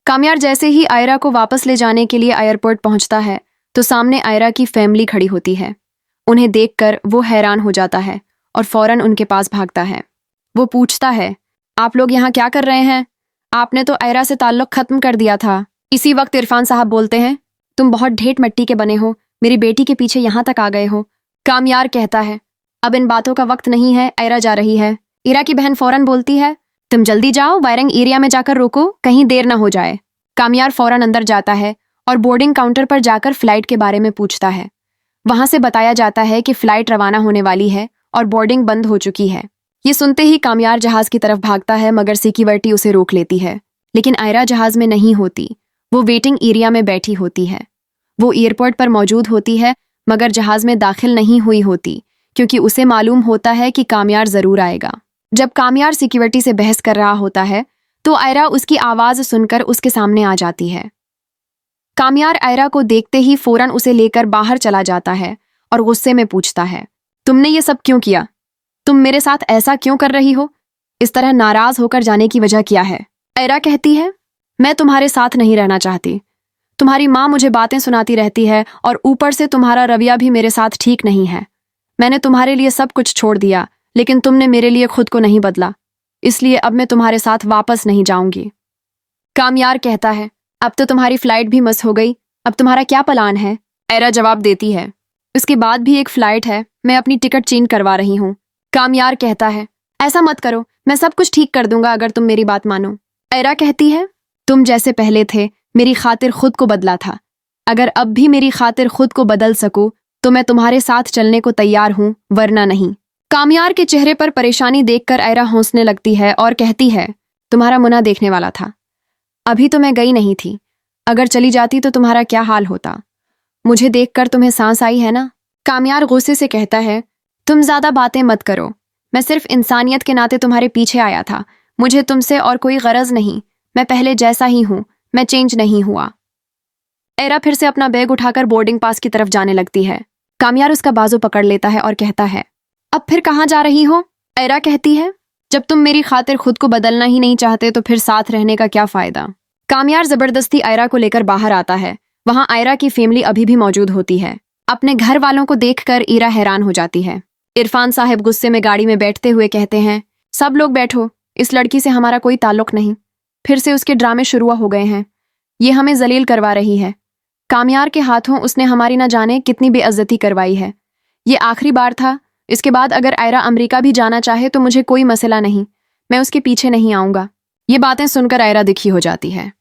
कामयार जैसे ही आयरा को वापस ले जाने के लिए एयरपोर्ट पहुंचता है तो सामने आयरा की फैमिली खड़ी होती है। उन्हें देखकर वो हैरान हो जाता है और फौरन उनके पास भागता है। वो पूछता है, आप लोग यहाँ क्या कर रहे हैं? आपने तो आयरा से ताल्लुक खत्म कर दिया था। इसी वक्त इरफान साहब बोलते हैं, तुम बहुत ढेठ मिट्टी के बने हो, मेरी बेटी के पीछे यहाँ तक आ गए हो। कामयार कहता है, अब इन बातों का वक्त नहीं है, आयरा जा रही है। इरा की बहन फौरन बोलती है, तुम जल्दी जाओ, वायरिंग एरिया में जाकर रोको, कहीं देर ना हो जाए। कामयार फौरन अंदर जाता है और बोर्डिंग काउंटर पर जाकर फ्लाइट के बारे में पूछता है। वहां से बताया जाता है कि फ्लाइट रवाना होने वाली है और बोर्डिंग बंद हो चुकी है। ये सुनते ही कामयार जहाज की तरफ भागता है, मगर सिक्योरिटी उसे रोक लेती है। लेकिन आयरा जहाज में नहीं होती, वो वेटिंग एरिया में बैठी होती है। वो एयरपोर्ट पर मौजूद होती है मगर जहाज में दाखिल नहीं हुई होती, क्योंकि उसे मालूम होता है कि कामयार जरूर आएगा। जब कामयार सिक्योरिटी से बहस कर रहा होता है तो आयरा उसकी आवाज सुनकर उसके सामने आ जाती है। कामयार आयरा को देखते ही फौरन उसे लेकर बाहर चला जाता है और गुस्से में पूछता है, तुमने ये सब क्यों किया? तुम मेरे साथ ऐसा क्यों कर रही हो? इस तरह नाराज होकर जाने की वजह क्या है? आयरा कहती है, मैं तुम्हारे साथ नहीं रहना चाहती। तुम्हारी माँ मुझे बातें सुनाती रहती है और ऊपर से तुम्हारा रवैया भी मेरे साथ ठीक नहीं है। मैंने तुम्हारे लिए सब कुछ छोड़ दिया, लेकिन तुमने मेरे लिए खुद को नहीं बदला, इसलिए अब मैं तुम्हारे साथ वापस नहीं जाऊंगी। कामयार कहता है, अब तो तुम्हारी फ्लाइट भी मिस हो गई, अब तुम्हारा क्या प्लान है? आयरा जवाब देती है, इसके बाद भी एक फ्लाइट है, मैं अपनी टिकट चेंज करवा रही हूँ। कामयार कहता है, ऐसा मत करो, मैं सब कुछ ठीक कर दूंगा अगर तुम मेरी बात मानो। आयरा कहती है, तुम जैसे पहले थे, मेरी खातिर खुद को बदला था। अगर अब भी मेरी खातिर खुद को बदल सकूं तो मैं तुम्हारे साथ चलने को तैयार हूं, वरना नहीं। कामयार के चेहरे पर परेशानी देखकर आयरा हंसने लगती है और कहती है, तुम्हारा मुन्ना देखने वाला था। अभी तो मैं गई नहीं थी, अगर चली जाती तो तुम्हारा क्या हाल होता? मुझे देखकर तुम्हें सांस आई है ना? कामयार गुस्से से कहता है, तुम ज्यादा बातें मत करो, मैं सिर्फ इंसानियत के नाते तुम्हारे पीछे आया था, मुझे तुमसे और कोई गरज नहीं, मैं पहले जैसा ही हूं, मैं चेंज नहीं हुआ। आयरा फिर से अपना बैग उठाकर बोर्डिंग पास की तरफ जाने लगती है। कामयार उसका बाजू पकड़ लेता है और कहता है, अब फिर कहाँ जा रही हो? आयरा कहती है, जब तुम मेरी खातिर खुद को बदलना ही नहीं चाहते तो फिर साथ रहने का क्या फायदा? कामयार जबरदस्ती आयरा को लेकर बाहर आता है। वहां आयरा की फैमिली अभी भी मौजूद होती है। अपने घर वालों को देखकर ईरा हैरान हो जाती है। इरफान साहब गुस्से में गाड़ी में बैठते हुए कहते हैं, सब लोग बैठो, इस लड़की से हमारा कोई ताल्लुक नहीं। फिर से उसके ड्रामे शुरू हो गए हैं, ये हमें जलील करवा रही है। कामयार के हाथों उसने हमारी न जाने कितनी बेइज्जती करवाई है। ये आखिरी बार था, इसके बाद अगर आयरा अमेरिका भी जाना चाहे तो मुझे कोई मसला नहीं, मैं उसके पीछे नहीं आऊंगा। ये बातें सुनकर आयरा दुखी हो जाती है।